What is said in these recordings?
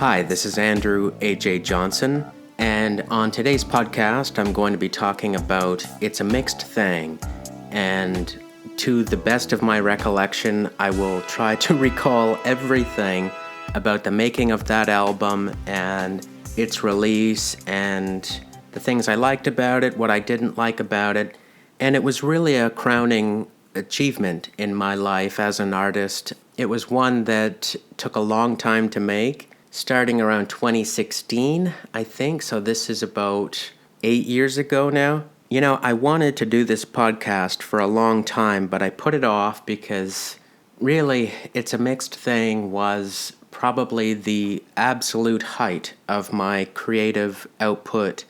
Hi, this is Andrew A.J. Johnson, and on today's podcast, I'm going to be talking about It's a Mixed Thing. And to the best of my recollection, I will try to recall everything about the making of that album and its release and the things I liked about it, what I didn't like about it. And it was really a crowning achievement in my life as an artist. It was one that took a long time to make, starting around 2016, I think. So this is about 8 years ago now. You know, I wanted to do this podcast for a long time, but I put it off because really, It's a Mixed Thing was probably the absolute height of my creative output.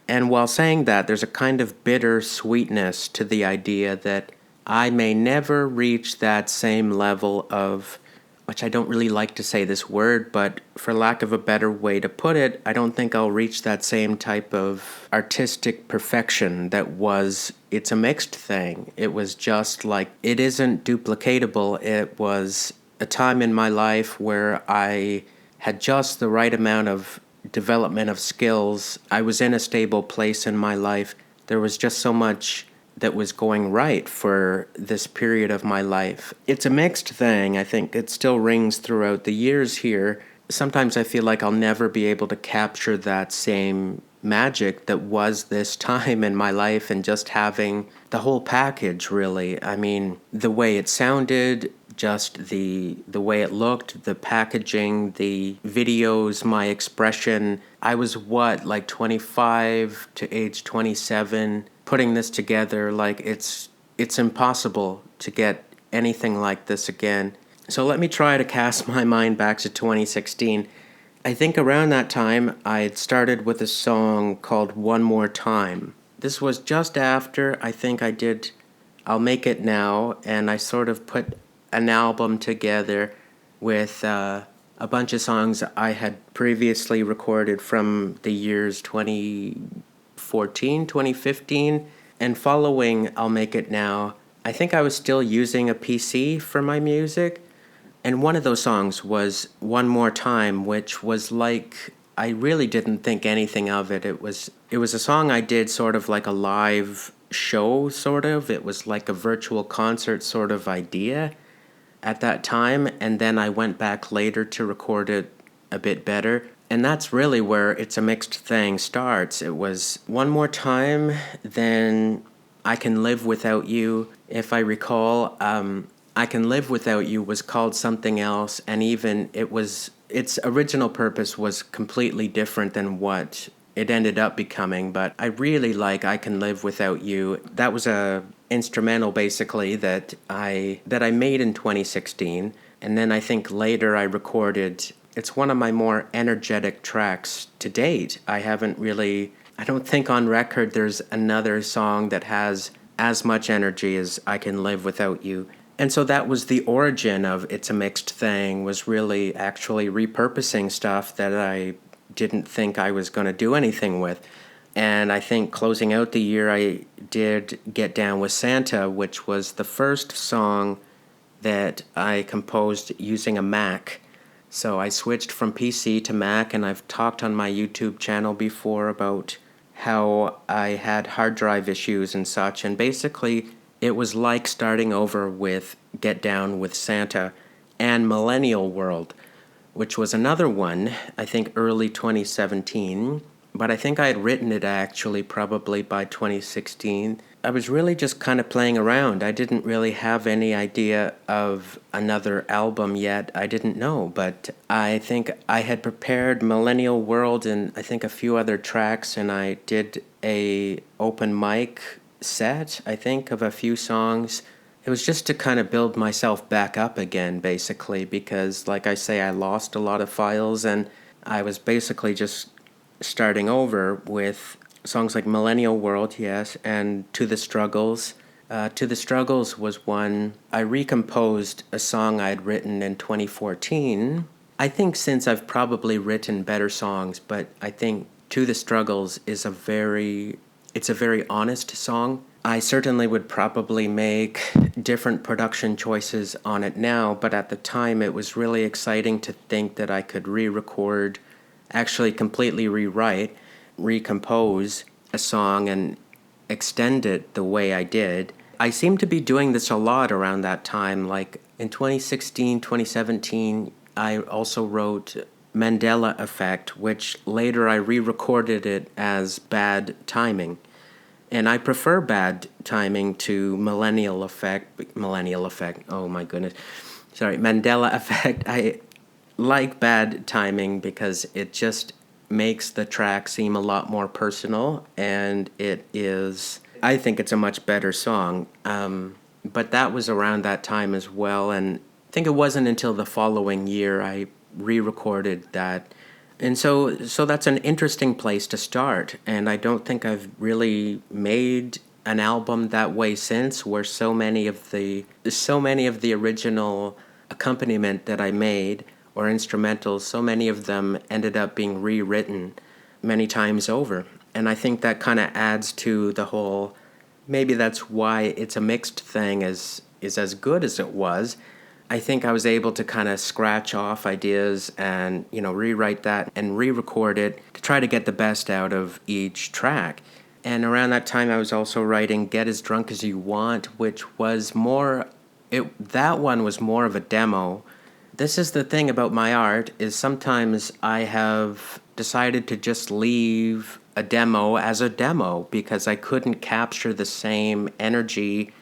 And while saying that, there's a kind of bitter sweetness to the idea that I may never reach that same level of, which I don't really like to say this word, but for lack of a better way to put it, I don't think I'll reach that same type of artistic perfection that was It's a Mixed Thing. It was just like, it isn't duplicatable. It was a time in my life where I had just the right amount of development of skills. I was in a stable place in my life. There was just so much that was going right for this period of my life. It's a mixed thing. I think it still rings throughout the years here. Sometimes I feel like I'll never be able to capture that same magic that was this time in my life, and just having the whole package, really. I mean, the way it sounded, just the way it looked, the packaging, the videos, my expression. I was like 25 to age 27 putting this together. Like it's impossible to get anything like this again. So let me try to cast my mind back to 2016. I think around that time I had started with a song called One More Time. This was just after I think I did I'll Make It Now, and I sort of put an album together with a bunch of songs I had previously recorded from the years 2014, 2015, and following I'll Make It Now, I think I was still using a PC for my music, and one of those songs was One More Time, which was like, I really didn't think anything of it. It was a song I did sort of like a live show, sort of. It was like a virtual concert sort of idea at that time, and then I went back later to record it a bit better. And that's really where It's a Mixed Thing starts. It was One More Time, then I Can Live Without You. If I recall, I Can Live Without You was called something else, and even its original purpose was completely different than what it ended up becoming. But I really like I Can Live Without You. That was a instrumental basically that I made in 2016, and then I think later I recorded. It's one of my more energetic tracks to date. I don't think on record there's another song that has as much energy as I Can Live Without You. And so that was the origin of It's a Mixed Thing, was really actually repurposing stuff that I didn't think I was going to do anything with. And I think closing out the year, I did Get Down with Santa, which was the first song that I composed using a Mac. So I switched from PC to Mac, and I've talked on my YouTube channel before about how I had hard drive issues and such. And basically, it was like starting over with Get Down with Santa and Millennial World, which was another one, I think early 2017. But I think I had written it actually probably by 2016. I was really just kind of playing around. I didn't really have any idea of another album yet. I didn't know, but I think I had prepared Millennial World and I think a few other tracks, and I did a open mic set, I think, of a few songs. It was just to kind of build myself back up again, basically, because like I say, I lost a lot of files, and I was basically just starting over with songs like Millennial World, yes, and To the Struggles. To the Struggles was one. I recomposed a song I'd written in 2014. I think since I've probably written better songs, but I think To the Struggles is a very honest song. I certainly would probably make different production choices on it now, but at the time it was really exciting to think that I could re record, actually completely rewrite, recompose a song and extend it the way I did. I seem to be doing this a lot around that time. Like in 2016, 2017, I also wrote Mandela Effect, which later I re recorded it as Bad Timing. And I prefer Bad Timing to Millennial Effect, oh my goodness. Sorry, Mandela Effect. I like Bad Timing because it just makes the track seem a lot more personal, and I think it's a much better song. But that was around that time as well, and I think it wasn't until the following year I re-recorded that. And so that's an interesting place to start, and I don't think I've really made an album that way since, where so many of the original accompaniment that I made or instrumentals, so many of them ended up being rewritten many times over. And I think that kind of adds to the whole, maybe that's why It's a Mixed Thing is as good as it was. I think I was able to kind of scratch off ideas and, rewrite that and re-record it to try to get the best out of each track. And around that time I was also writing Get As Drunk As You Want, which was that one was more of a demo. This is the thing about my art, is sometimes I have decided to just leave a demo as a demo because I couldn't capture the same energy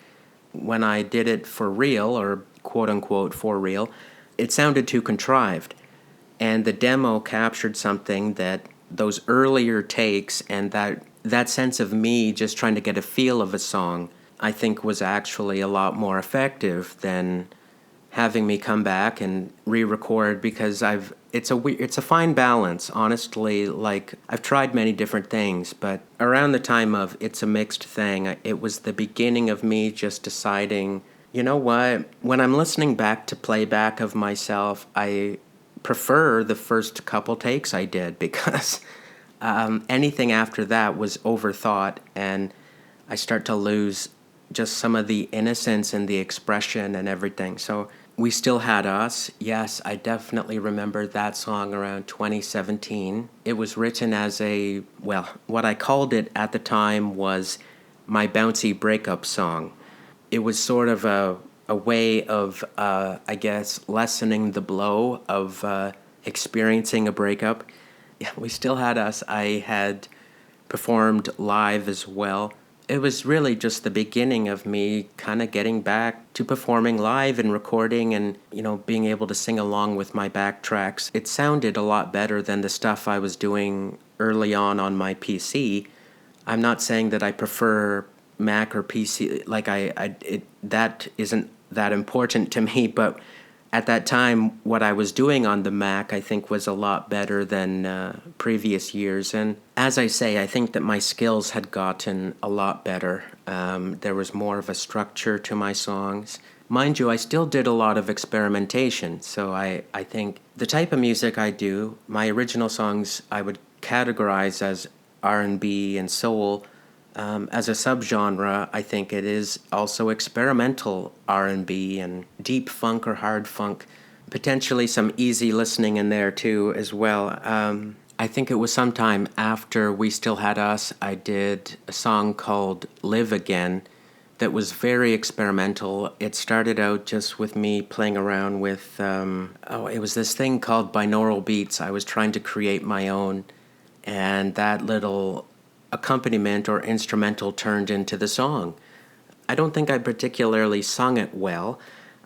when I did it for real, or quote unquote for real. It sounded too contrived. And the demo captured something that those earlier takes and that sense of me just trying to get a feel of a song, I think was actually a lot more effective than having me come back and re-record, because it's a fine balance, honestly. Like, I've tried many different things, but around the time of It's a Mixed Thing, it was the beginning of me just deciding, you know what, when I'm listening back to playback of myself, I prefer the first couple takes I did, because anything after that was overthought, and I start to lose just some of the innocence and the expression and everything. So We Still Had Us. Yes, I definitely remember that song around 2017. It was written as what I called it at the time was my bouncy breakup song. It was sort of a way of, I guess, lessening the blow of experiencing a breakup. Yeah, We Still Had Us. I had performed live as well. It was really just the beginning of me kind of getting back to performing live and recording and, being able to sing along with my backtracks. It sounded a lot better than the stuff I was doing early on my PC. I'm not saying that I prefer Mac or PC, like that isn't that important to me, but at that time, what I was doing on the Mac, I think, was a lot better than previous years. And as I say, I think that my skills had gotten a lot better. There was more of a structure to my songs. Mind you, I still did a lot of experimentation. So I think the type of music I do, my original songs, I would categorize as R&B and soul. As a subgenre, I think it is also experimental R&B and deep funk or hard funk, potentially some easy listening in there too as well. I think it was sometime after We Still Had Us, I did a song called Live Again that was very experimental. It started out just with me playing around with, it was this thing called binaural beats. I was trying to create my own, and that little accompaniment or instrumental turned into the song. I don't think I particularly sung it well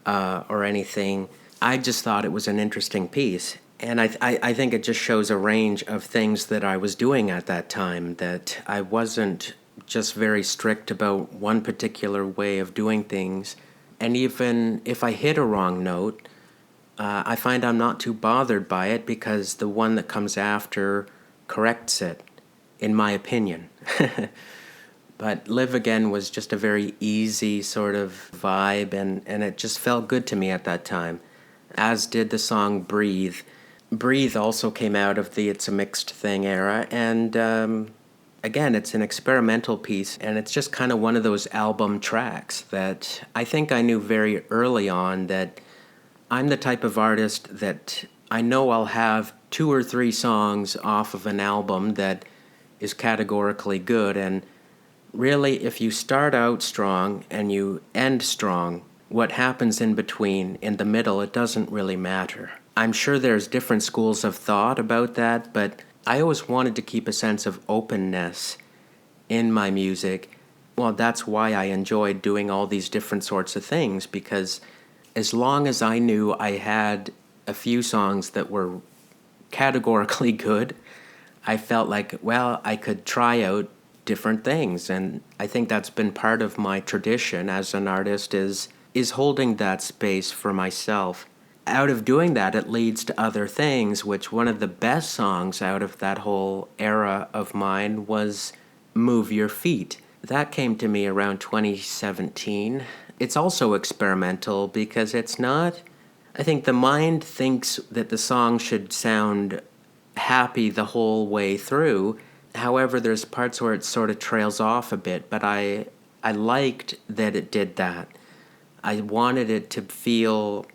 or anything. I just thought it was an interesting piece. And I think it just shows a range of things that I was doing at that time, that I wasn't just very strict about one particular way of doing things. And even if I hit a wrong note, I find I'm not too bothered by it because the one that comes after corrects it, in my opinion. But Live Again was just a very easy sort of vibe, and it just felt good to me at that time, as did the song Breathe. Breathe also came out of the It's a Mixed Thing era, and again, it's an experimental piece, and it's just kind of one of those album tracks that I think I knew very early on that I'm the type of artist that I know I'll have 2 or 3 songs off of an album that is categorically good. And really, if you start out strong and you end strong, what happens in between, in the middle, it doesn't really matter. I'm sure there's different schools of thought about that, but I always wanted to keep a sense of openness in my music. Well, that's why I enjoyed doing all these different sorts of things, because as long as I knew I had a few songs that were categorically good, I felt like, well, I could try out different things. And I think that's been part of my tradition as an artist is holding that space for myself. Out of doing that, it leads to other things, which one of the best songs out of that whole era of mine was Move Your Feet. That came to me around 2017. It's also experimental because it's not... I think the mind thinks that the song should sound happy the whole way through. However, there's parts where it sort of trails off a bit, but I liked that it did that. I wanted it to feel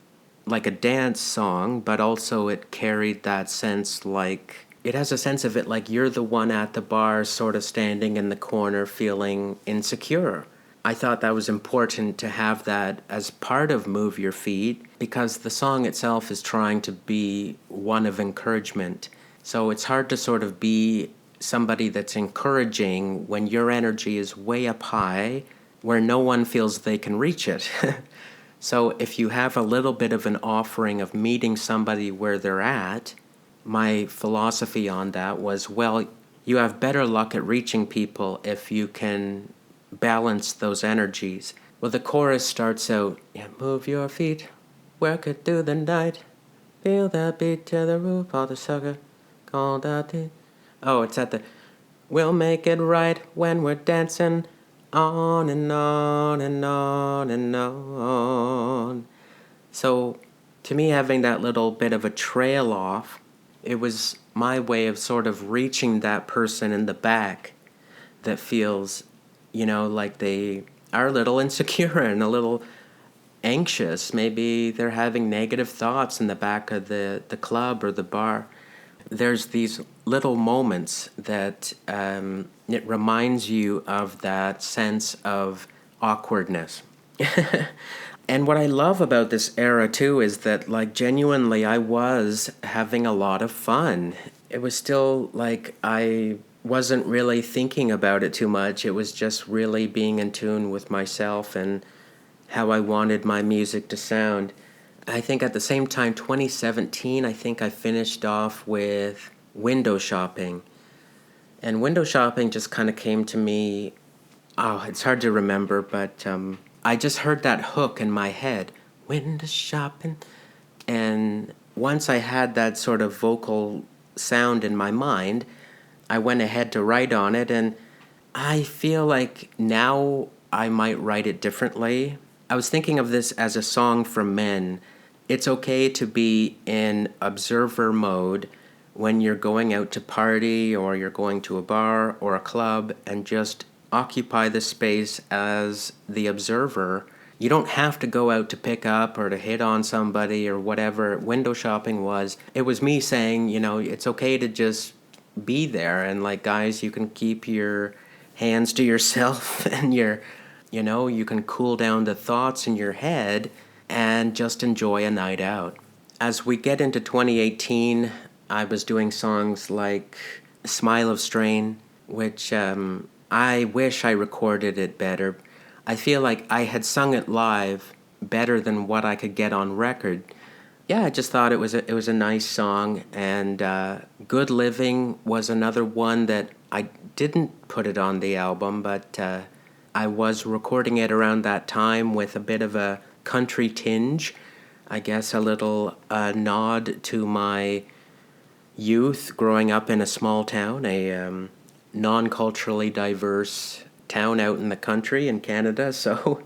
like a dance song, but also it carried that sense, like it has a sense of it like you're the one at the bar sort of standing in the corner feeling insecure. I thought that was important to have that as part of Move Your Feet because the song itself is trying to be one of encouragement. So it's hard to sort of be somebody that's encouraging when your energy is way up high where no one feels they can reach it. So if you have a little bit of an offering of meeting somebody where they're at, my philosophy on that was, well, you have better luck at reaching people if you can balance those energies. Well, the chorus starts out, yeah, move your feet, work it through the night, feel that beat to the roof, all the sucker, called out the... Oh, it's at the... We'll make it right when we're dancing, on and on and on and on. So, to me, having that little bit of a trail off, it was my way of sort of reaching that person in the back that feels, like they are a little insecure and a little anxious. Maybe they're having negative thoughts in the back of the club or the bar. There's these little moments that it reminds you of that sense of awkwardness. And what I love about this era too is that, like, genuinely I was having a lot of fun. It was still like I wasn't really thinking about it too much. It was just really being in tune with myself and how I wanted my music to sound. I think at the same time, 2017, I think I finished off with Window Shopping. And Window Shopping just kind of came to me, it's hard to remember, but I just heard that hook in my head, Window Shopping. And once I had that sort of vocal sound in my mind, I went ahead to write on it, and I feel like now I might write it differently. I was thinking of this as a song for men. It's okay to be in observer mode when you're going out to party or you're going to a bar or a club and just occupy the space as the observer. You don't have to go out to pick up or to hit on somebody or whatever Window Shopping was. It was me saying, it's okay to just be there. And like, guys, you can keep your hands to yourself and you can cool down the thoughts in your head and just enjoy a night out. As we get into 2018, I was doing songs like Smile of Strain, which I wish I recorded it better. I feel like I had sung it live better than what I could get on record. Yeah, I just thought it was a nice song, and Good Living was another one that I didn't put it on the album, but I was recording it around that time with a bit of a country tinge. I guess a little nod to my youth growing up in a small town, a non-culturally diverse town out in the country in Canada. So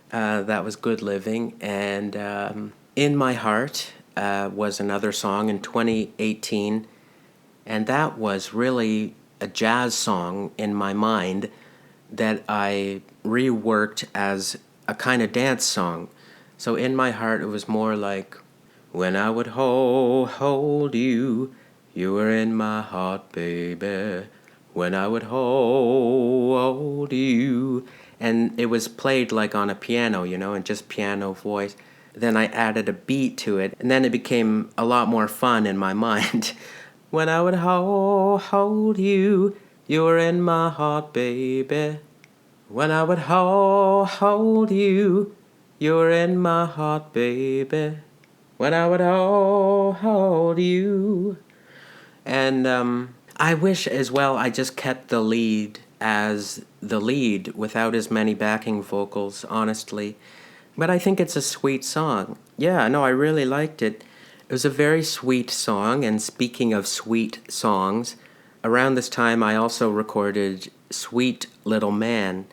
that was Good Living. And In My Heart was another song in 2018. And that was really a jazz song in my mind that I reworked as a kind of dance song. So in my heart, it was more like, when I would hold you, you were in my heart, baby. When I would hold you. And it was played like on a piano, and just piano voice. Then I added a beat to it, and then it became a lot more fun in my mind. When I would hold you, you were in my heart, baby. When I would hold you, you were in my heart, baby. When I would hold you. And I wish as well I just kept the lead as the lead without as many backing vocals, honestly. But I think it's a sweet song. Yeah, no, I really liked it. It was a very sweet song, and speaking of sweet songs, around this time I also recorded Sweet Little Man,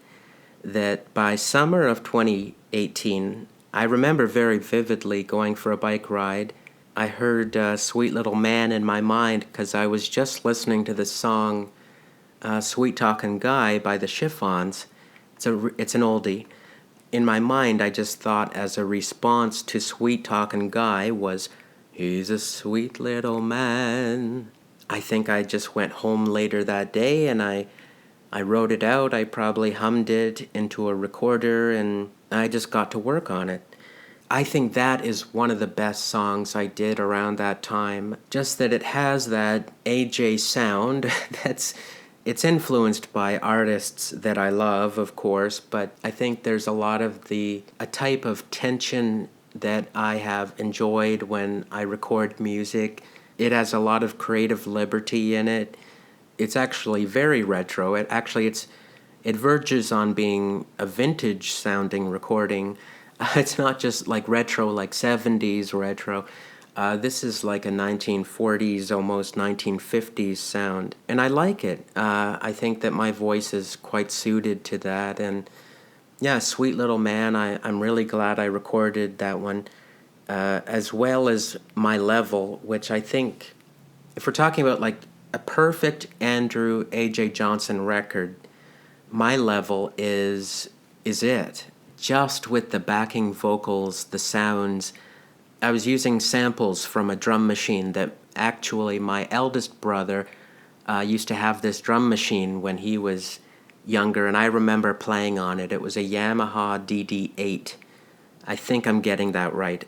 that by summer of 2018, I remember very vividly going for a bike ride. I heard Sweet Little Man in my mind because I was just listening to the song Sweet Talkin' Guy by the Chiffons. It's an oldie. In my mind, I just thought as a response to Sweet Talkin' Guy was, he's a sweet little man. I think I just went home later that day and I wrote it out. I probably hummed it into a recorder and I just got to work on it. I think that is one of the best songs I did around that time. Just that it has that AJ sound it's influenced by artists that I love, of course, but I think there's a lot of a type of tension that I have enjoyed when I record music. It has a lot of creative liberty in it. It's actually very retro. It verges on being a vintage sounding recording. It's not just like retro, like 70s retro. This is like a 1940s, almost 1950s sound, and I like it. I think that my voice is quite suited to that, and yeah, Sweet Little Man, I'm really glad I recorded that one, as well as My Level, which I think, if we're talking about like a perfect Andrew A.J. Johnson record, My Level is it. Just with the backing vocals, the sounds. I was using samples from a drum machine that actually my eldest brother used to have this drum machine when he was younger, and I remember playing on it. It was a Yamaha DD8. I think I'm getting that right.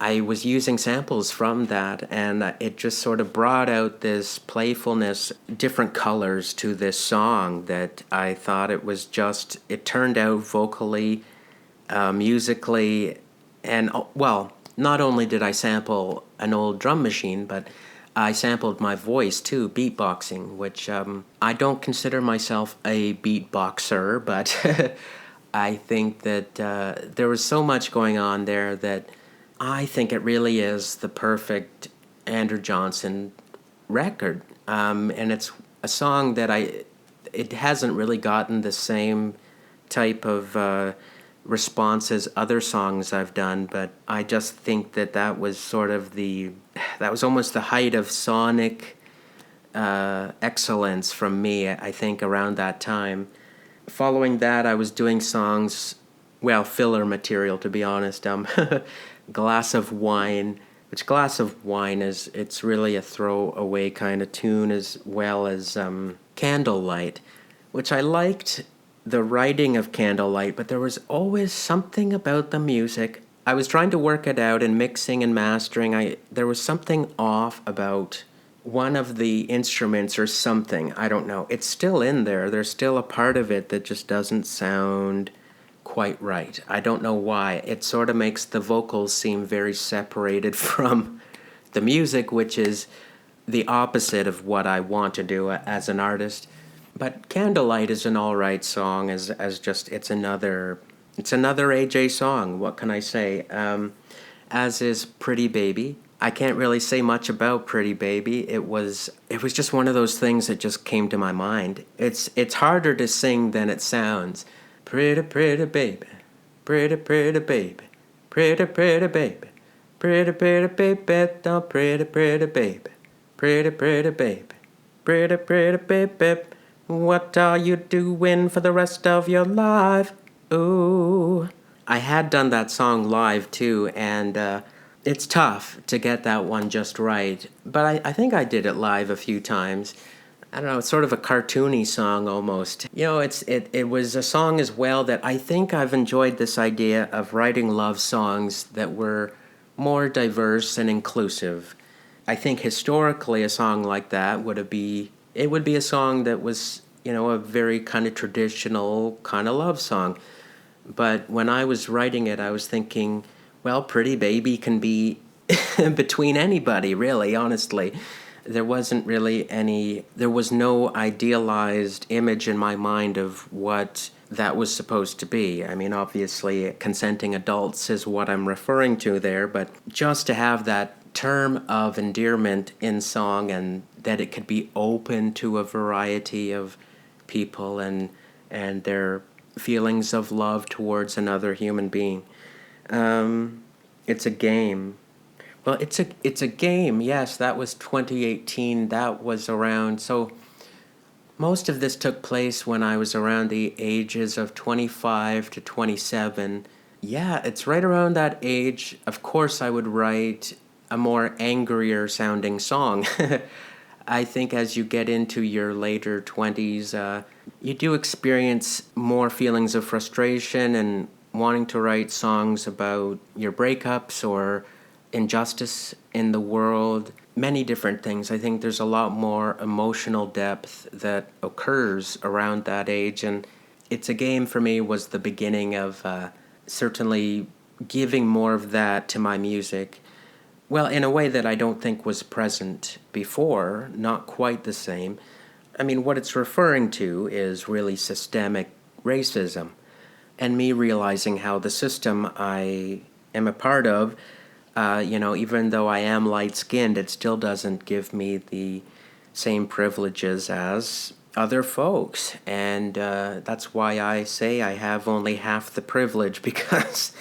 I was using samples from that, and it just sort of brought out this playfulness, different colors to this song that I thought it turned out vocally, musically, and, well, not only did I sample an old drum machine, but I sampled my voice too, beatboxing, which I don't consider myself a beatboxer, but I think that there was so much going on there that I think it really is the perfect Andrew Johnson record. And it's a song that it hasn't really gotten the same type of response as other songs I've done, but I just think that was sort of that was almost the height of sonic excellence from me, I think, around that time. Following that, I was doing songs, well, filler material, to be honest. Glass of Wine, which Glass of Wine it's really a throwaway kind of tune, as well as Candlelight, which I liked the writing of Candlelight, but there was always something about the music. I was trying to work it out in mixing and mastering. There was something off about one of the instruments or something. I don't know. It's still in there. There's still a part of it that just doesn't sound quite right. I don't know why. It sort of makes the vocals seem very separated from the music, which is the opposite of what I want to do as an artist. But Candlelight is an all right song, as just it's another AJ song. What can I say? As is Pretty Baby. I can't really say much about Pretty Baby. It was just one of those things that just came to my mind. It's harder to sing than it sounds. Pretty pretty baby, pretty pretty baby, pretty pretty baby, pretty pretty baby, oh pretty pretty baby, pretty pretty baby, Pretty, pretty baby, what are you doing for the rest of your life? Ooh. I had done that song live too, and it's tough to get that one just right. But I think I did it live a few times. I don't know, it's sort of a cartoony song almost. It was a song as well that I think I've enjoyed this idea of writing love songs that were more diverse and inclusive. I think historically a song like that would be a song that was, a very kind of traditional kind of love song. But when I was writing it, I was thinking, well, Pretty Baby can be between anybody, really, honestly. There was no idealized image in my mind of what that was supposed to be. I mean, obviously, consenting adults is what I'm referring to there, but just to have that term of endearment in song and that it could be open to a variety of people and their feelings of love towards another human being. It's a game. Well, it's a game. Yes, that was 2018. That was around. So most of this took place when I was around the ages of 25 to 27. Yeah, it's right around that age. Of course, I would write a more angrier sounding song. I think as you get into your later 20s, you do experience more feelings of frustration and wanting to write songs about your breakups or injustice in the world, many different things. I think there's a lot more emotional depth that occurs around that age, and It's a Game for me was the beginning of certainly giving more of that to my music. Well, in a way that I don't think was present before, not quite the same. I mean, what it's referring to is really systemic racism, and me realizing how the system I am a part of, even though I am light skinned, it still doesn't give me the same privileges as other folks. And that's why I say I have only half the privilege because,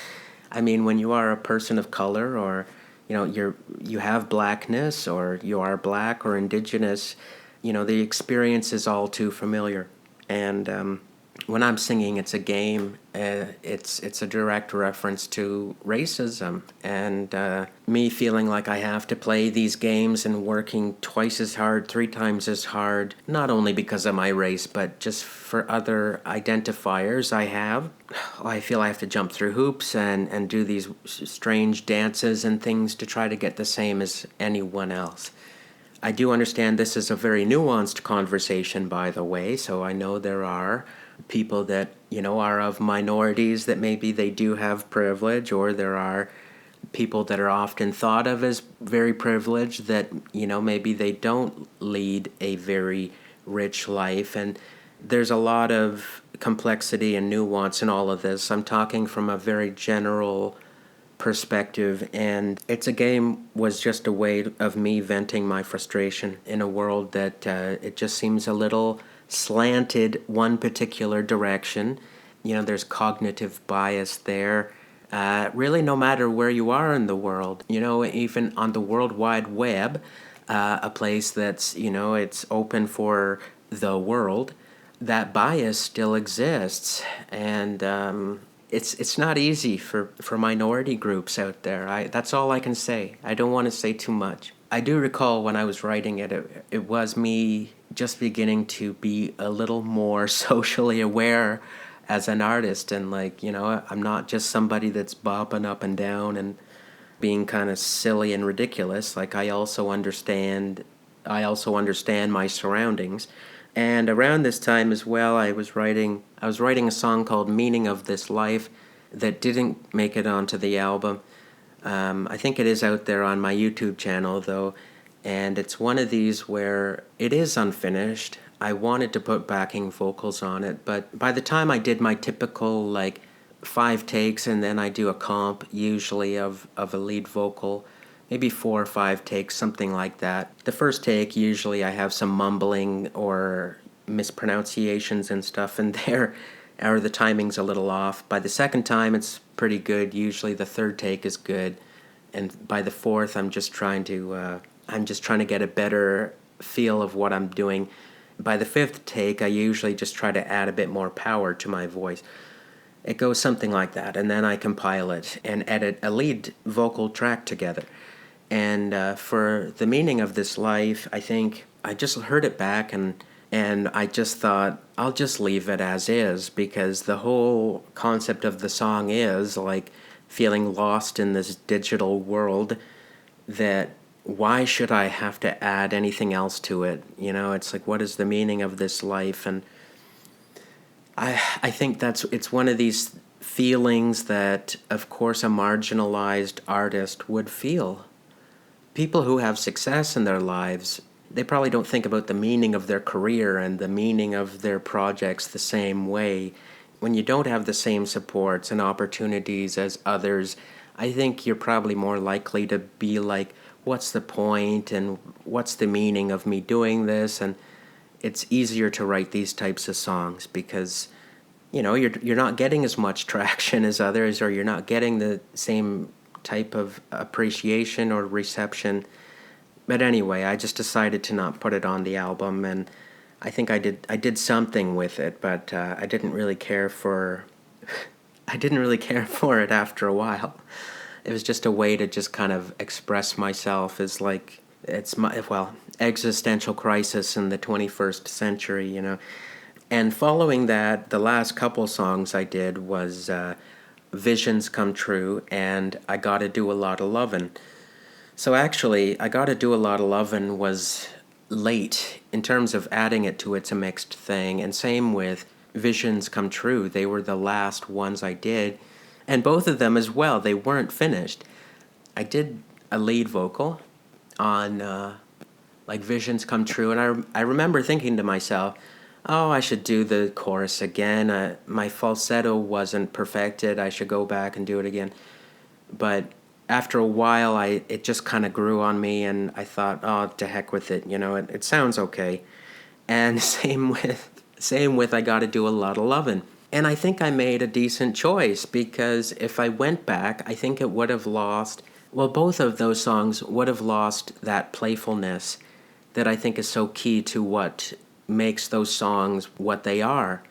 I mean, when you are a person of color or you have blackness or you are black or indigenous, the experience is all too familiar. And when I'm singing It's a Game, it's a direct reference to racism and me feeling like I have to play these games and working twice as hard, three times as hard, not only because of my race, but just for other identifiers I have. I feel I have to jump through hoops and do these strange dances and things to try to get the same as anyone else. I do understand this is a very nuanced conversation, by the way, so I know there are people that, are of minorities that maybe they do have privilege, or there are people that are often thought of as very privileged that, maybe they don't lead a very rich life. And there's a lot of complexity and nuance in all of this. I'm talking from a very general perspective, and It's a Game was just a way of me venting my frustration in a world that it just seems a little slanted one particular direction. There's cognitive bias there. Really, no matter where you are in the world, even on the World Wide Web, a place that's, it's open for the world, that bias still exists. And it's not easy for minority groups out there. That's all I can say. I don't want to say too much. I do recall when I was writing it, it was me just beginning to be a little more socially aware as an artist. And I'm not just somebody that's bopping up and down and being kind of silly and ridiculous. I also understand my surroundings. And around this time as well, I was writing a song called Meaning of This Life that didn't make it onto the album. I think it is out there on my YouTube channel, though, and it's one of these where it is unfinished. I wanted to put backing vocals on it, but by the time I did my typical, 5 takes, and then I do a comp, usually of a lead vocal, maybe 4 or 5 takes, something like that. The first take, usually I have some mumbling or mispronunciations and stuff in there, or the timing's a little off. By the second time, it's pretty good. Usually the third take is good, and by the fourth, I'm just trying to get a better feel of what I'm doing. By the fifth take, I usually just try to add a bit more power to my voice. It goes something like that, and then I compile it and edit a lead vocal track together. And for the meaning of this life, I think I just heard it back and I just thought I'll just leave it as is, because the whole concept of the song is like feeling lost in this digital world, that why should I have to add anything else to it? It's like, what is the meaning of this life? And I think it's one of these feelings that, of course, a marginalized artist would feel. People who have success in their lives, they probably don't think about the meaning of their career and the meaning of their projects the same way. When you don't have the same supports and opportunities as others, I think you're probably more likely to be like, what's the point and what's the meaning of me doing this? And it's easier to write these types of songs because you're not getting as much traction as others, or you're not getting the same type of appreciation or reception. But anyway, I just decided to not put it on the album, and I think I did something with it, but I didn't really care for it after a while. It was just a way to just kind of express myself as like, it's my, well, existential crisis in the 21st century, And following that, the last couple songs I did was Visions Come True and I Gotta Do a Lot of Lovin'. So actually, I Gotta Do a Lot of Lovin' was late in terms of adding it to It's a Mixed Thing, and same with Visions Come True. They were the last ones I did, and both of them as well, they weren't finished. I did a lead vocal on like Visions Come True, and I remember thinking to myself, oh, I should do the chorus again. My falsetto wasn't perfected. I should go back and do it again. But after a while, it just kind of grew on me, and I thought, oh, to heck with it. It sounds okay. And same with I Gotta Do a Lot of Lovin'. And I think I made a decent choice, because if I went back, I think it would have lost, well, both of those songs would have lost that playfulness that I think is so key to what makes those songs what they are.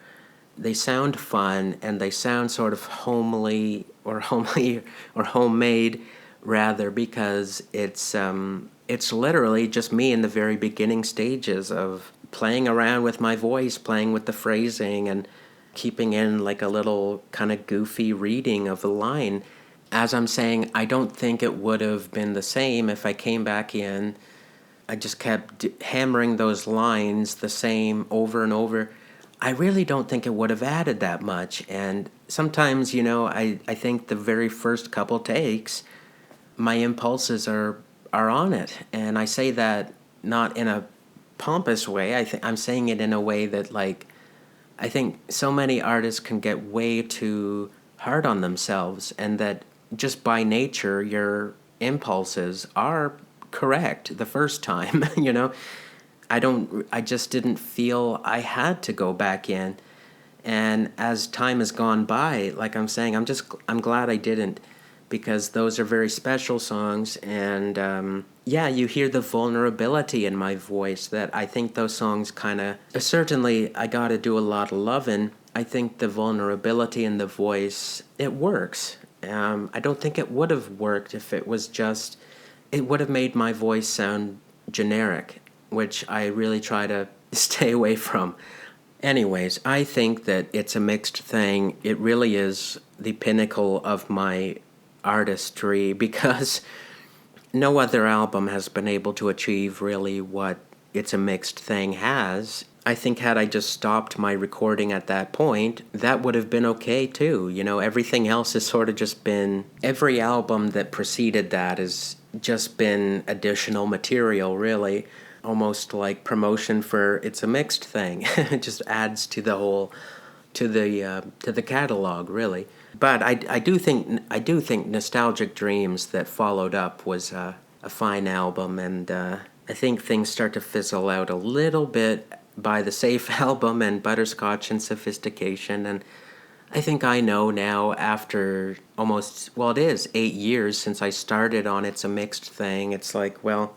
They sound fun, and they sound sort of homely or homemade rather, because it's literally just me in the very beginning stages of playing around with my voice, playing with the phrasing, and keeping in like a little kind of goofy reading of the line. As I'm saying, I don't think it would have been the same if I came back in. I just kept hammering those lines the same over and over. I really don't think it would have added that much. And sometimes, I think the very first couple takes, my impulses are on it. And I say that not in a pompous way. I'm saying it in a way that, like, I think so many artists can get way too hard on themselves, and that just by nature, your impulses are correct the first time. I just didn't feel I had to go back in. And as time has gone by, like I'm saying, I'm glad I didn't, because those are very special songs. And you hear the vulnerability in my voice that I think those songs kind of, certainly I Gotta Do a Lot of Lovin', I think the vulnerability in the voice, it works. I don't think it would have worked if it was just, it would have made my voice sound generic, which I really try to stay away from. Anyways, I think that It's a Mixed Thing. It really is the pinnacle of my artistry, because no other album has been able to achieve really what It's a Mixed Thing has. I think had I just stopped my recording at that point, that would have been okay too. Everything else has sort of just been, every album that preceded that has just been additional material, really. Almost like promotion for It's a Mixed Thing. It just adds to the whole, to the catalog, really. But I do think Nostalgic Dreams that followed up was a fine album, and I think things start to fizzle out a little bit by the Safe album and Butterscotch and Sophistication. And I think I know now, after almost, well, it is 8 years since I started on It's a Mixed Thing. It's like, well,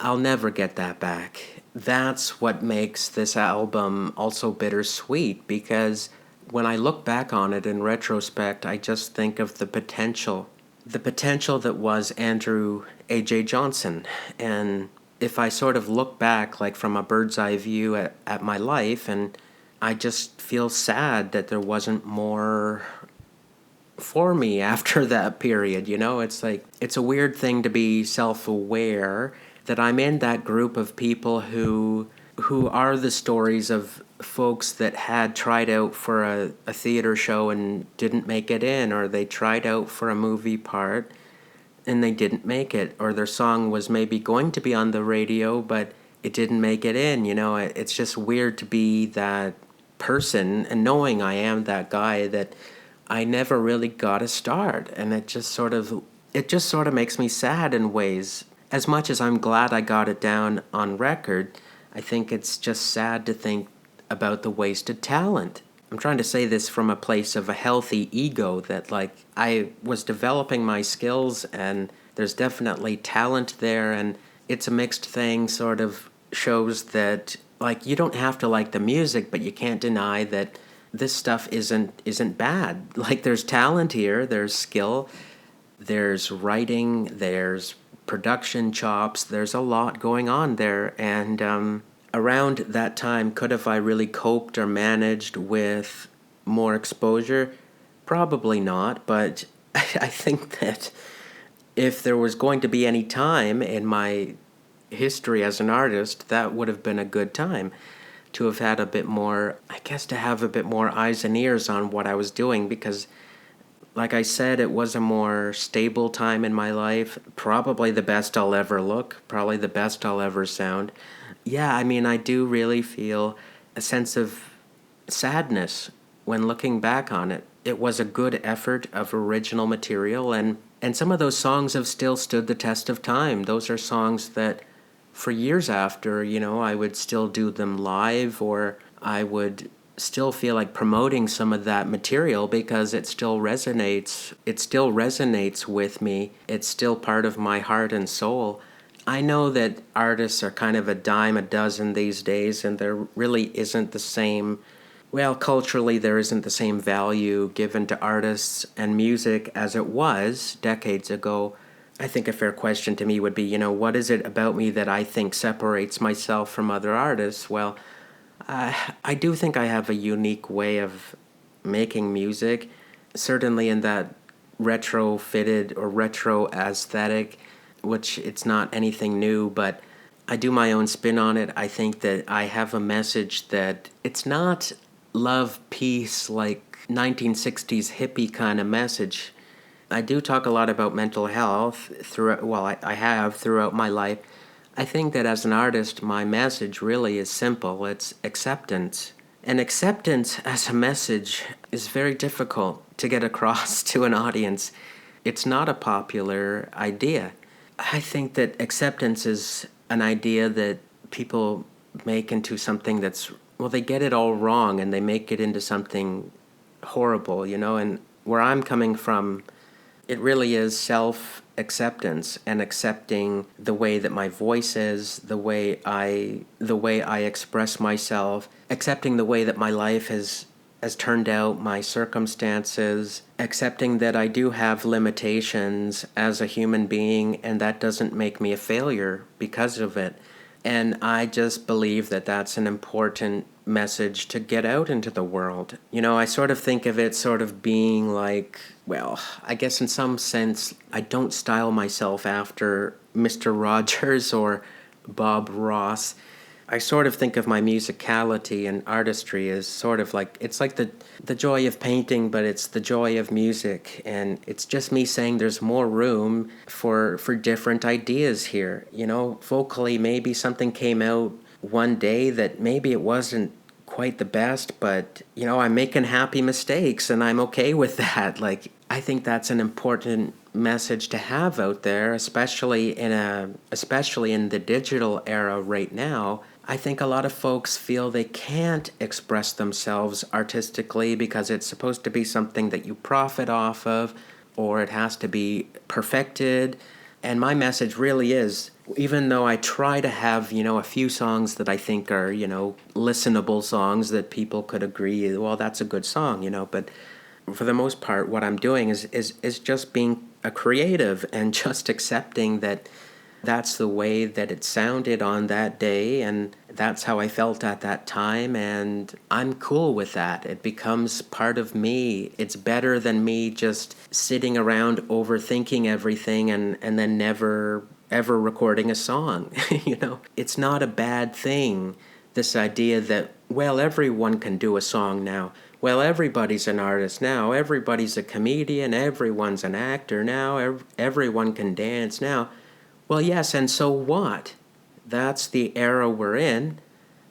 I'll never get that back. That's what makes this album also bittersweet, because when I look back on it in retrospect, I just think of the potential. The potential that was Andrew A.J. Johnson. And if I sort of look back, like from a bird's eye view at my life, and I just feel sad that there wasn't more for me after that period. It's like, it's a weird thing to be self-aware that I'm in that group of people who are the stories of folks that had tried out for a theater show and didn't make it in, or they tried out for a movie part and they didn't make it, or their song was maybe going to be on the radio but it didn't make it in. It's just weird to be that person, and knowing I am that guy, that I never really got a start, and it just sort of makes me sad in ways. As much as I'm glad I got it down on record, I think it's just sad to think about the wasted talent. I'm trying to say this from a place of a healthy ego, that like I was developing my skills and there's definitely talent there, and It's a Mixed Thing sort of shows that like you don't have to like the music, but you can't deny that this stuff isn't bad. Like there's talent here, there's skill, there's writing, there's production chops, there's a lot going on there. And around that time, could have I really coped or managed with more exposure? Probably not, but I think that if there was going to be any time in my history as an artist, that would have been a good time to have had a bit more, I guess, to have a bit more eyes and ears on what I was doing, because like I said, it was a more stable time in my life. Probably the best I'll ever look, probably the best I'll ever sound. Yeah, I mean, I do really feel a sense of sadness when looking back on it. It was a good effort of original material, and some of those songs have still stood the test of time. Those are songs that for years after, I would still do them live, or I would still feel like promoting some of that material because it still resonates. It still resonates with me. It's still part of my heart and soul. I know that artists are kind of a dime a dozen these days, and there really isn't the same, well, culturally there isn't the same value given to artists and music as it was decades ago. I think a fair question to me would be, what is it about me that I think separates myself from other artists? Well, I do think I have a unique way of making music, certainly in that retro-fitted or retro aesthetic, which it's not anything new, but I do my own spin on it. I think that I have a message that it's not love, peace, like 1960s hippie kind of message. I do talk a lot about mental health throughout, well, I have throughout my life. I think that as an artist, my message really is simple. It's acceptance. And acceptance as a message is very difficult to get across to an audience. It's not a popular idea. I think that acceptance is an idea that people make into something that's, well, they get it all wrong and they make it into something horrible, and where I'm coming from, it really is self-acceptance and accepting the way that my voice is, the way I express myself, accepting the way that my life has turned out, my circumstances, accepting that I do have limitations as a human being, and that doesn't make me a failure because of it. And I just believe that that's an important message to get out into the world. I sort of think of it sort of being like, well, I guess in some sense, I don't style myself after Mr. Rogers or Bob Ross. I sort of think of my musicality and artistry as sort of like, it's like the joy of painting, but it's the joy of music. And it's just me saying there's more room for different ideas here. Vocally, maybe something came out one day that maybe it wasn't quite the best, but, I'm making happy mistakes and I'm okay with that. Like, I think that's an important message to have out there, especially in the digital era right now. I think a lot of folks feel they can't express themselves artistically because it's supposed to be something that you profit off of, or it has to be perfected. And my message really is, even though I try to have, a few songs that I think are, listenable songs that people could agree, well, that's a good song, but for the most part, what I'm doing is just being a creative and just accepting that that's the way that it sounded on that day, and that's how I felt at that time, and I'm cool with that. It becomes part of me. It's better than me just sitting around overthinking everything and then never ever recording a song. It's not a bad thing, this idea that, well, everyone can do a song now. Well, everybody's an artist now. Everybody's a comedian. Everyone's an actor now. Everyone can dance now. Well, yes, and so what? That's the era we're in.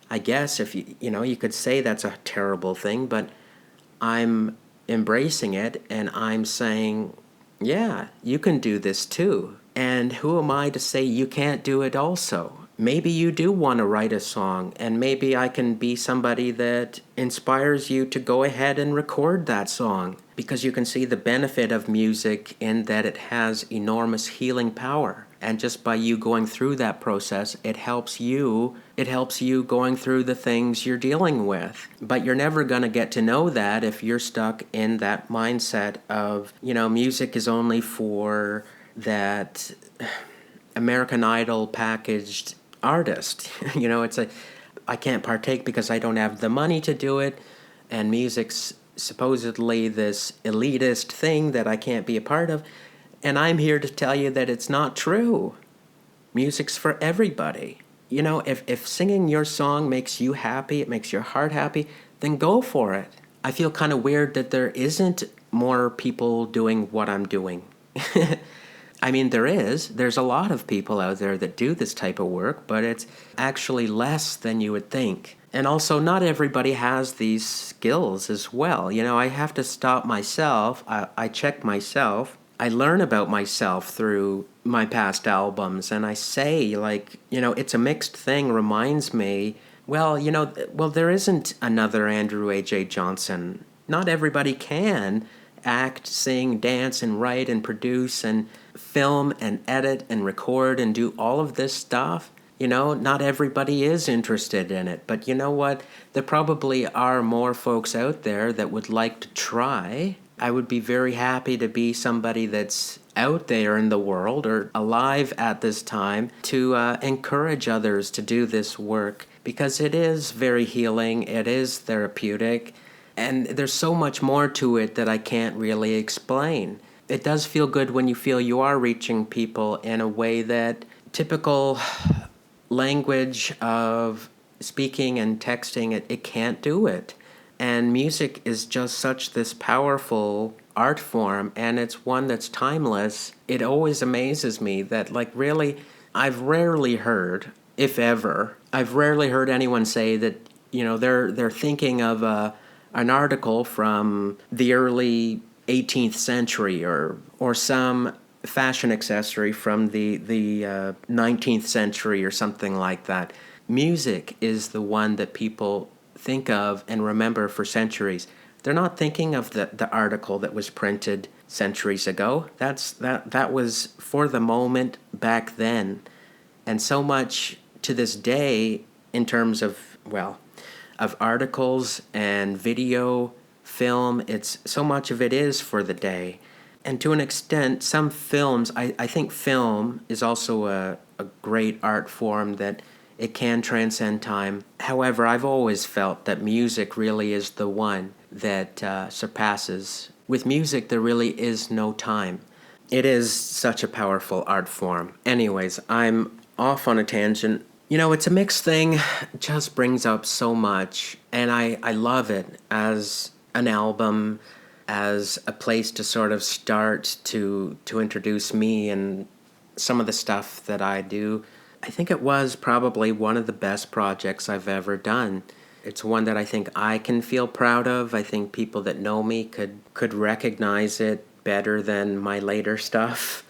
I guess if you could say that's a terrible thing, but I'm embracing it and I'm saying, yeah, you can do this too. And who am I to say you can't do it also? Maybe you do want to write a song, and maybe I can be somebody that inspires you to go ahead and record that song, because you can see the benefit of music in that it has enormous healing power. And just by you going through that process, it helps you going through the things you're dealing with. But you're never going to get to know that if you're stuck in that mindset of, music is only for that American Idol packaged artist. I can't partake because I don't have the money to do it, and music's supposedly this elitist thing that I can't be a part of. And I'm here to tell you that it's not true. Music's for everybody. If singing your song makes you happy, it makes your heart happy, then go for it. I feel kind of weird that there isn't more people doing what I'm doing. I mean, there's a lot of people out there that do this type of work, but it's actually less than you would think. And also, not everybody has these skills as well. I have to stop myself. I check myself. I learn about myself through my past albums, and I say, It's a Mixed Thing reminds me, there isn't another Andrew A.J. Johnson. Not everybody can act, sing, dance, and write, and produce, and film, and edit, and record, and do all of this stuff. Not everybody is interested in it. But you know what? There probably are more folks out there that would like to try. I would be very happy to be somebody that's out there in the world or alive at this time to encourage others to do this work, because it is very healing, it is therapeutic, and there's so much more to it that I can't really explain. It does feel good when you feel you are reaching people in a way that typical language of speaking and texting, it can't do it. And music is just such this powerful art form, and it's one that's timeless. It always amazes me that, really, I've rarely heard, if ever, anyone say that, they're thinking of an article from the early 18th century or some fashion accessory from the 19th century or something like that. Music is the one that people think of and remember for centuries. They're not thinking of the article that was printed centuries ago. That was for the moment back then. And so much to this day in terms of articles and video, film, it's so much of it is for the day. And to an extent, some films, I think film is also a great art form that it can transcend time. However, I've always felt that music really is the one that surpasses. With music, there really is no time. It is such a powerful art form. Anyways, I'm off on a tangent. It's a Mixed Thing. It just brings up so much, and I love it as an album, as a place to sort of start to introduce me and some of the stuff that I do. I think it was probably one of the best projects I've ever done. It's one that I think I can feel proud of. I think people that know me could recognize it better than my later stuff.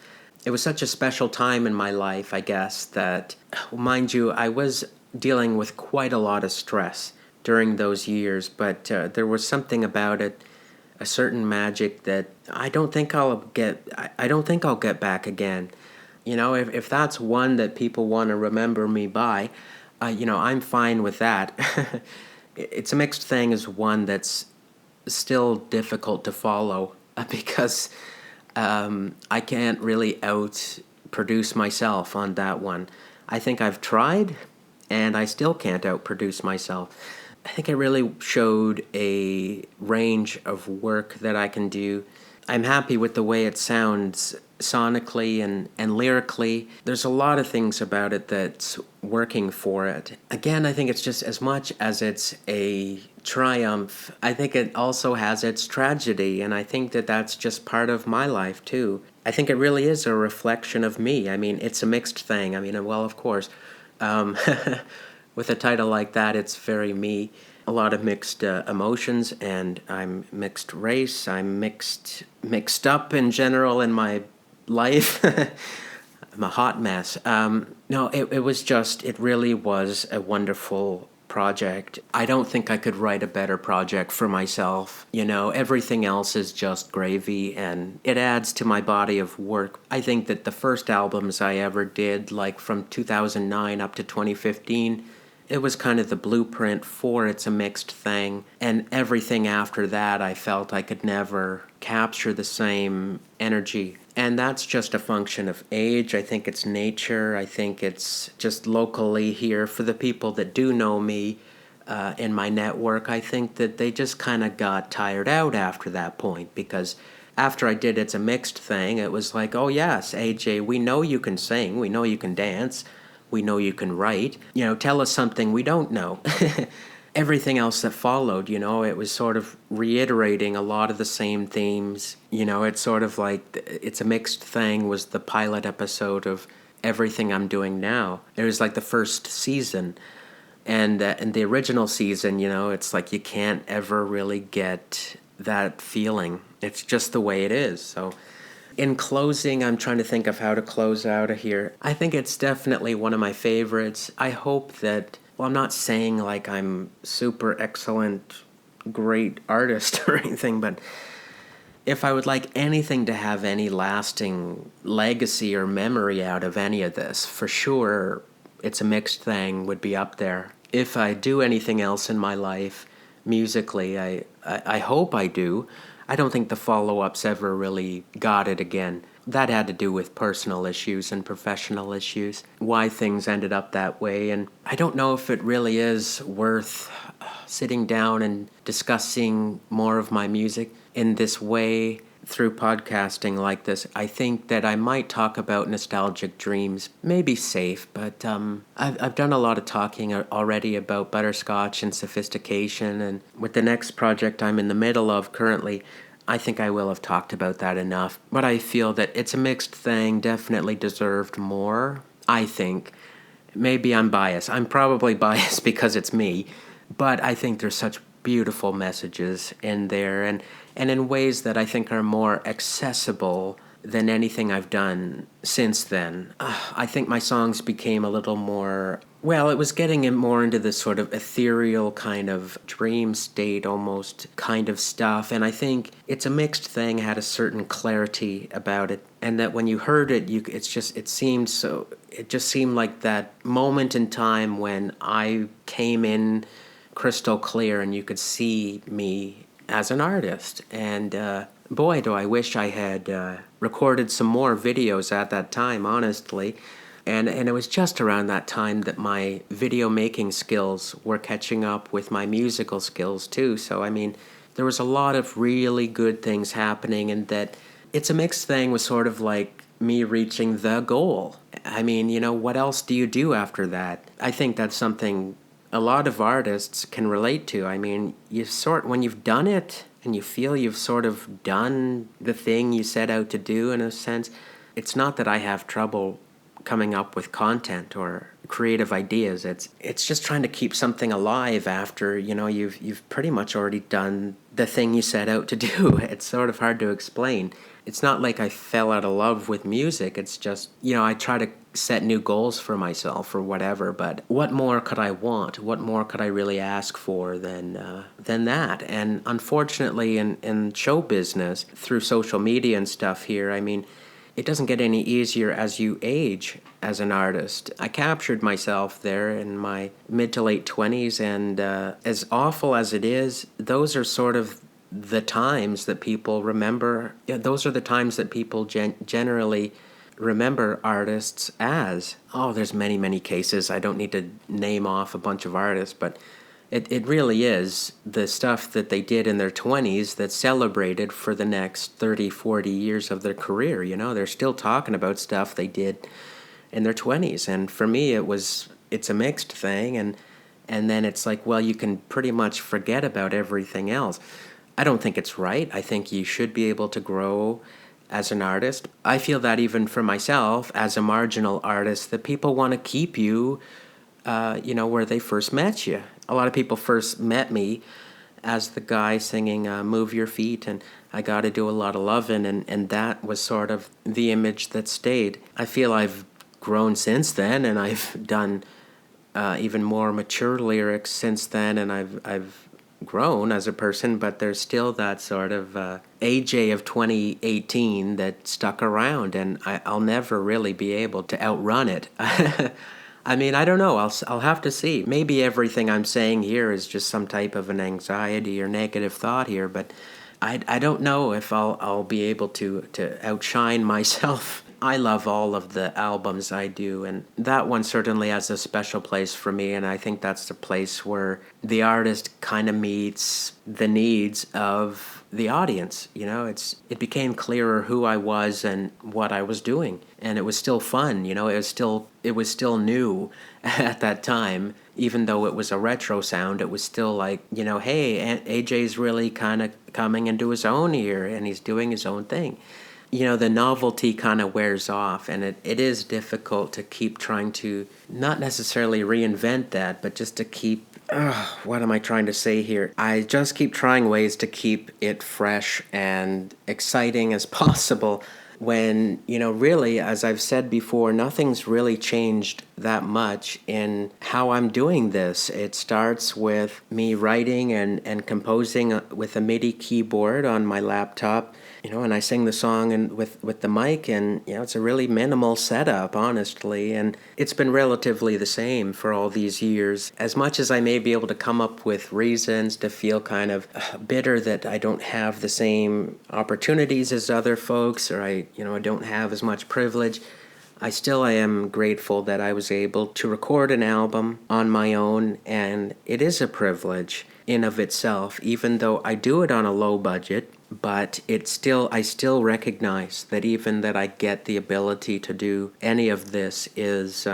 It was such a special time in my life, I guess, that, mind you, I was dealing with quite a lot of stress during those years, but there was something about it, a certain magic that I don't think I'll get back again. if that's one that people want to remember me by, I'm fine with that. It's a Mixed Thing is one that's still difficult to follow because I can't really out produce myself on that one. I think I've tried, and I still can't outproduce myself. I think it really showed a range of work that I can do. I'm happy with the way it sounds sonically and lyrically. There's a lot of things about it that's working for it. Again, I think it's just as much as it's a triumph, I think it also has its tragedy, and I think that that's just part of my life too. I think it really is a reflection of me. I mean, it's a mixed thing. I mean, well, of course, um, with a title like that, it's very me. A lot of mixed emotions, and I'm mixed race. I'm mixed up in general in my life. I'm a hot mess. No, it really was a wonderful project. I don't think I could write a better project for myself. Everything else is just gravy, and it adds to my body of work. I think that the first albums I ever did, like from 2009 up to 2015, it was kind of the blueprint for It's a Mixed Thing. And everything after that, I felt I could never capture the same energy. And that's just a function of age. I think it's nature. I think it's just locally here. For the people that do know me in my network, I think that they just kind of got tired out after that point, because after I did It's a Mixed Thing, it was like, oh yes, AJ, we know you can sing, we know you can dance, we know you can write. Tell us something we don't know. Everything else that followed, it was sort of reiterating a lot of the same themes. It's sort of like It's a Mixed Thing was the pilot episode of everything I'm doing now. It was like the first season. And in the original season, it's like you can't ever really get that feeling. It's just the way it is. So in closing, I'm trying to think of how to close out of here. I think it's definitely one of my favorites. I hope that, well, I'm not saying like I'm super excellent, great artist or anything, but if I would like anything to have any lasting legacy or memory out of any of this, for sure, It's a Mixed Thing would be up there. If I do anything else in my life, musically, I hope I do. I don't think the follow-ups ever really got it again. That had to do with personal issues and professional issues, why things ended up that way. And I don't know if it really is worth sitting down and discussing more of my music in this way through podcasting like this. I think that I might talk about nostalgic dreams, maybe safe, but I've done a lot of talking already about butterscotch and sophistication, and with the next project I'm in the middle of currently, I think I will have talked about that enough. But I feel that It's a Mixed Thing definitely deserved more, I think. Maybe I'm biased. I'm probably biased because it's me, but I think there's such beautiful messages in there, and in ways that I think are more accessible than anything I've done since then. I think my songs became a little more, well, it was getting more into this sort of ethereal kind of dream state almost kind of stuff, and I think It's a Mixed Thing had a certain clarity about it, and that when you heard it, it just seemed like that moment in time when I came in crystal clear and you could see me as an artist. And boy, do I wish I had recorded some more videos at that time, honestly. And it was just around that time that my video making skills were catching up with my musical skills too. So, I mean, there was a lot of really good things happening, and that It's a Mixed Thing was sort of like me reaching the goal. I mean, what else do you do after that? I think that's something a lot of artists can relate to. I mean, when you've done it and you feel you've sort of done the thing you set out to do, in a sense, it's not that I have trouble coming up with content or creative ideas. It's just trying to keep something alive after, you've pretty much already done the thing you set out to do. It's sort of hard to explain. It's not like I fell out of love with music. It's just, I try to set new goals for myself or whatever, but what more could I want? What more could I really ask for than that? And unfortunately, in show business, through social media and stuff here, I mean, it doesn't get any easier as you age as an artist. I captured myself there in my mid to late 20s, and as awful as it is, those are sort of the times that people remember. Yeah, those are the times that people generally remember artists as. Oh, there's many cases. I don't need to name off a bunch of artists, but it really is the stuff that they did in their 20s that's celebrated for the next 30, 40 years of their career. They're still talking about stuff they did in their 20s. And for me, it's a mixed thing. And then it's like, well, you can pretty much forget about everything else. I don't think it's right. I think you should be able to grow as an artist. I feel that even for myself as a marginal artist, that people want to keep you, where they first met you. A lot of people first met me as the guy singing Move Your Feet and I Gotta Do a Lot of Lovin', and that was sort of the image that stayed. I feel I've grown since then, and I've done even more mature lyrics since then, and I've grown as a person, but there's still that sort of AJ of 2018 that stuck around, and I'll never really be able to outrun it. I mean, I don't know. I'll have to see. Maybe everything I'm saying here is just some type of an anxiety or negative thought here, but I don't know if I'll be able to outshine myself. I love all of the albums I do, and that one certainly has a special place for me, and I think that's the place where the artist kind of meets the needs of the audience. It became clearer who I was and what I was doing, and it was still fun. It was still new at that time. Even though it was a retro sound, it was still like, hey, AJ's really kind of coming into his own here, and he's doing his own thing. The novelty kind of wears off, and it is difficult to keep trying to not necessarily reinvent that, but just to keep, what am I trying to say here? I just keep trying ways to keep it fresh and exciting as possible when, really, as I've said before, nothing's really changed that much in how I'm doing this. It starts with me writing and composing with a MIDI keyboard on my laptop, and I sing the song and with the mic, and it's a really minimal setup, honestly, and it's been relatively the same for all these years. As much as I may be able to come up with reasons to feel kind of bitter that I don't have the same opportunities as other folks, or I don't have as much privilege, I am grateful that I was able to record an album on my own, and it is a privilege in of itself, even though I do it on a low budget. But I still recognize that even that I get the ability to do any of this is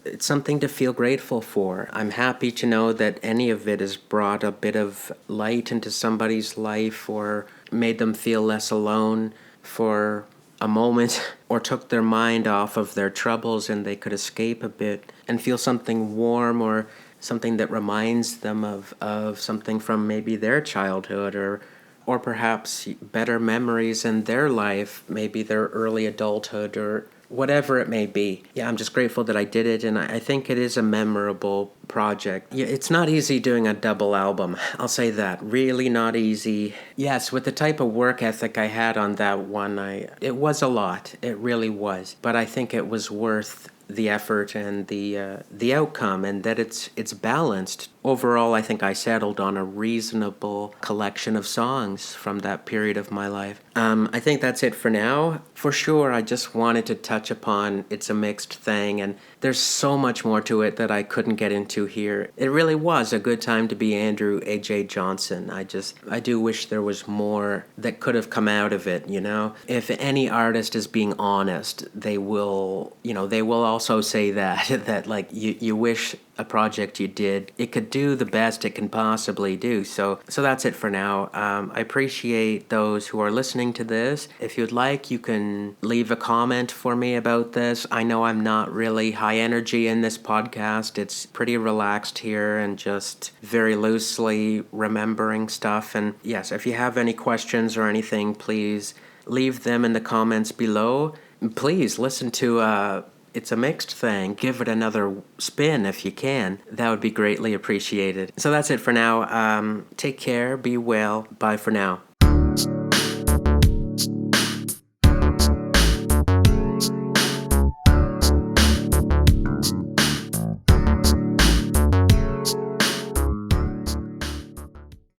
it's something to feel grateful for. I'm happy to know that any of it has brought a bit of light into somebody's life or made them feel less alone for a moment, or took their mind off of their troubles and they could escape a bit and feel something warm or something that reminds them of something from maybe their childhood or perhaps better memories in their life, maybe their early adulthood or whatever it may be. Yeah, I'm just grateful that I did it, and I think it is a memorable project. Yeah, it's not easy doing a double album, I'll say that. Really not easy. Yes, with the type of work ethic I had on that one, it was a lot. It really was. But I think it was worth the effort and the outcome, and that it's balanced. Overall, I think I settled on a reasonable collection of songs from that period of my life. I think that's it for now. For sure, I just wanted to touch upon It's a Mixed Thing, and there's so much more to it that I couldn't get into here. It really was a good time to be Andrew A.J. Johnson. I do wish there was more that could have come out of it, If any artist is being honest, they will also say that like you wish a project you did, it could do the best it can possibly do. So that's it for now. I appreciate those who are listening to this. If you'd like, you can leave a comment for me about this. I know I'm not really high energy in this podcast. It's pretty relaxed here and just very loosely remembering stuff. And yes, if you have any questions or anything, please leave them in the comments below. Please listen to It's a Mixed Thing. Give it another spin if you can. That would be greatly appreciated. So that's it for now. Take care. Be well. Bye for now.